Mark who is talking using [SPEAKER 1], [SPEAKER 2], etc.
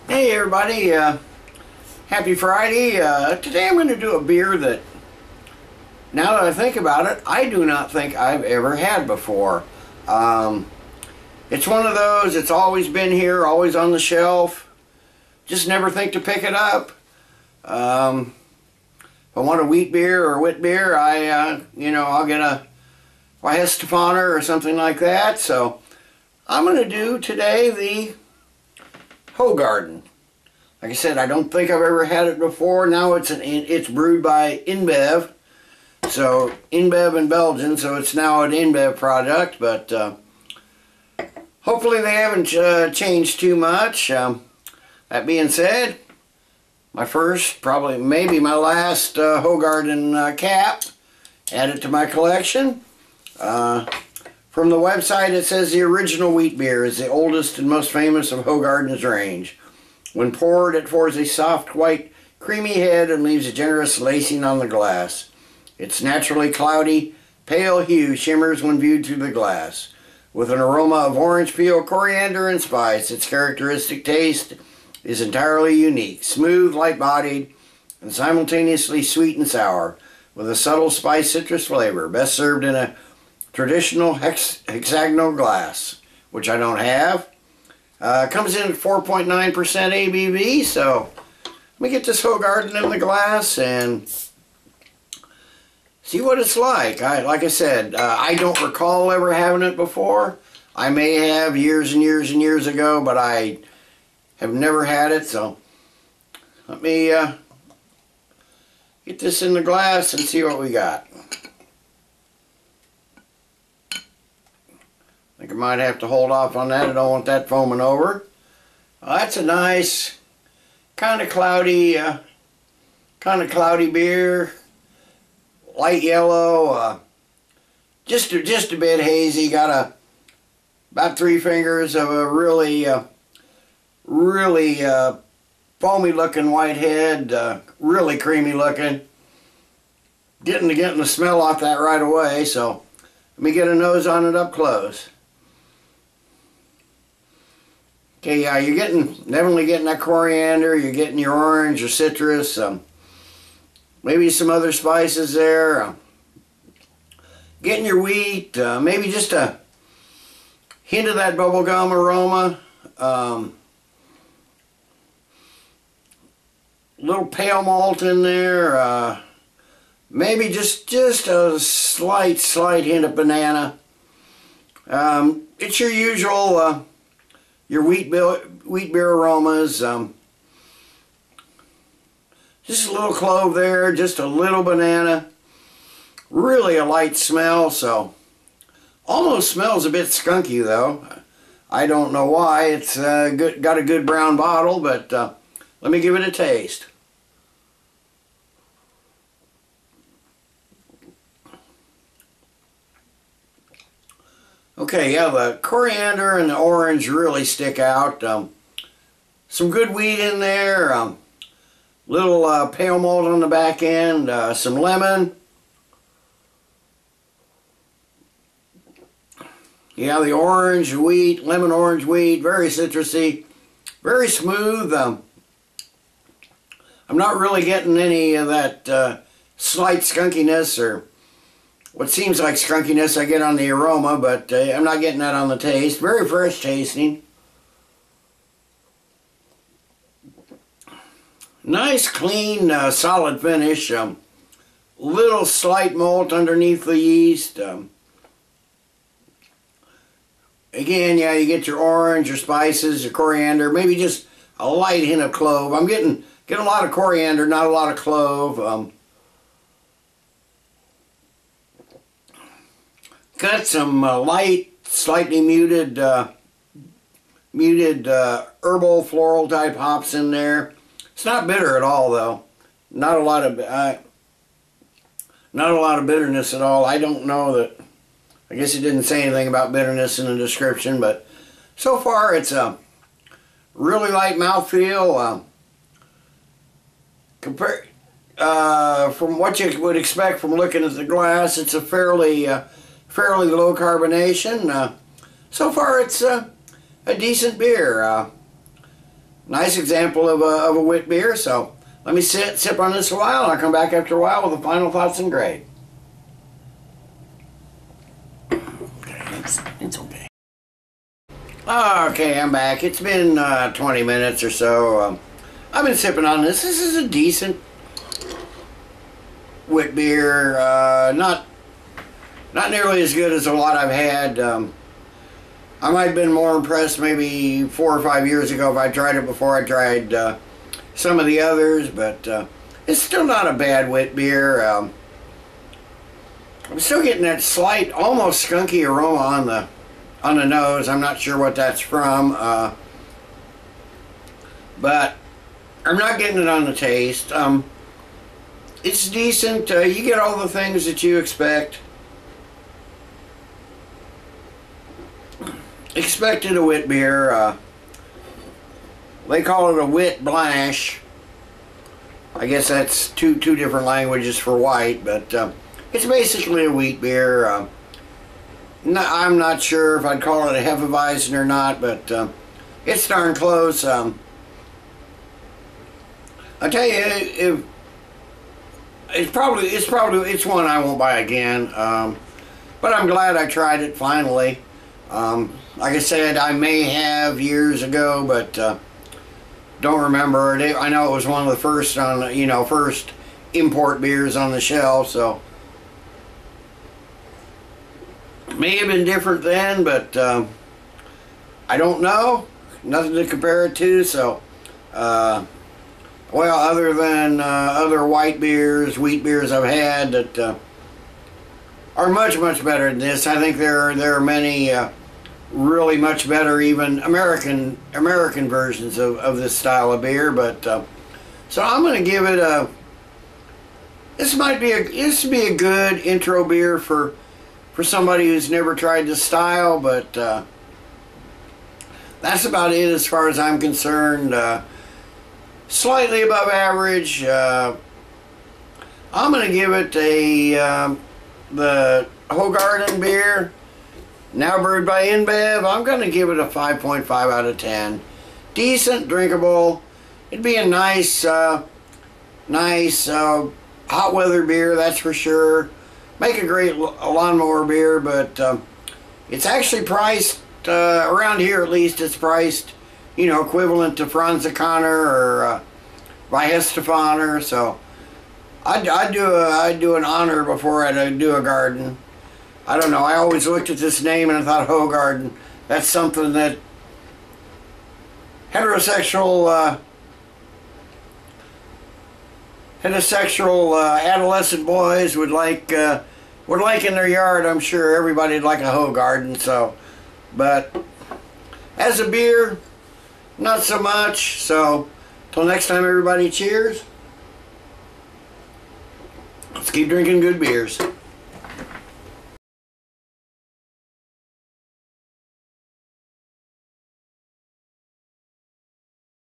[SPEAKER 1] Hey everybody, happy Friday. Today I'm going to do a beer that, now that I think about it, I do not think I've ever had before. It's one of those, it's always been here, always on the shelf, just never think to pick it up. If I want a wheat beer or wit beer, I'll get a Weihenstephaner or something like that. So I'm going to do today the Hoegaarden. Like I said, I don't think I've ever had it before. Now it's brewed by InBev. So InBev in Belgium, so it's now an InBev product, but hopefully they haven't changed too much. That being said, my first, probably maybe my last Hoegaarden cap. Add it to my collection. From the website it says the original wheat beer is the oldest and most famous of Hoegaarden's range. When poured, it forms a soft, white, creamy head and leaves a generous lacing on the glass. Its naturally cloudy, pale hue shimmers when viewed through the glass. With an aroma of orange peel, coriander, and spice, its characteristic taste is entirely unique. Smooth, light-bodied, and simultaneously sweet and sour, with a subtle spice citrus flavor. Best served in a traditional hexagonal glass, which I don't have. Comes in at 4.9% ABV, so let me get this Hoegaarden in the glass and see what it's like. Like I said, I don't recall ever having it before. I may have years and years and years ago, but I have never had it, so let me get this in the glass and see what we got. I think I might have to hold off on that. I don't want that foaming over. That's a nice kind of cloudy beer. Light yellow, just a bit hazy. Got about 3 fingers of a really foamy looking white head. Really creamy looking. Getting the smell off that right away. So let me get a nose on it up close. Okay, yeah, you're definitely getting that coriander, you're getting your orange, your citrus, maybe some other spices there, getting your wheat, maybe just a hint of that bubblegum aroma, little pale malt in there, maybe just a slight hint of banana. It's your usual your wheat beer aromas. Just a little clove there, just a little banana. Really a light smell, so almost smells a bit skunky though. I don't know why. It's got a good brown bottle, but let me give it a taste. Okay, yeah, the coriander and the orange really stick out. Some good wheat in there. Little pale malt on the back end. Some lemon. Yeah, the orange wheat, lemon orange wheat, very citrusy, very smooth. I'm not really getting any of that slight skunkiness or what seems like skunkiness I get on the aroma, but I'm not getting that on the taste. Very fresh tasting. Nice, clean, solid finish. Little slight malt underneath the yeast. Again, yeah, you get your orange, your spices, your coriander, maybe just a light hint of clove. I'm getting a lot of coriander, not a lot of clove. Got some light, slightly muted herbal, floral type hops in there. It's not bitter at all, though. Not a lot of bitterness at all. I don't know that. I guess it didn't say anything about bitterness in the description, but so far it's a really light mouthfeel. From what you would expect from looking at the glass, it's a fairly low carbonation. So far it's a decent beer. nice example of a wit beer. So let me sip on this a while, and I'll come back after a while with the final thoughts and grade. It's okay. Okay, I'm back. It's been 20 minutes or so. I've been sipping on this. This is a decent wit beer. Not nearly as good as a lot I've had. I might have been more impressed maybe 4 or 5 years ago if I tried it before I tried some of the others, but it's still not a bad wit beer. I'm still getting that slight, almost skunky aroma on the nose. I'm not sure what that's from, but I'm not getting it on the taste. It's decent. You get all the things that you expected a wit beer. They call it a wit blanche. I guess that's two different languages for white, but it's basically a wheat beer. I'm not sure if I'd call it a Hefeweizen or not, but it's darn close. I tell you, it's one I won't buy again. But I'm glad I tried it finally. Like I said, I may have years ago, but don't remember it. I know it was one of the first first import beers on the shelf, so may have been different then, but I don't know. Nothing to compare it to. So, well, other than other wheat beers I've had that are much better than this. I think there are many really much better, even American versions of this style of beer. But so I'm going to give it a. This would be a good intro beer for somebody who's never tried this style, but that's about it as far as I'm concerned. Slightly above average. I'm going to give it the Hoegaarden beer, now brewed by InBev. I'm going to give it a 5.5 out of 10. Decent, drinkable. It'd be a nice hot weather beer, that's for sure. Make a great lawnmower beer, but it's actually priced, around here at least, it's priced, equivalent to Franziskaner or Weihenstephaner. So I'd do an honor before I'd do a garden. I don't know, I always looked at this name and I thought Hoegaarden, that's something that heterosexual adolescent boys would like in their yard. I'm sure everybody'd like a Hoegaarden. So, but as a beer, not so much. So, till next time, everybody, cheers. Let's keep drinking good beers.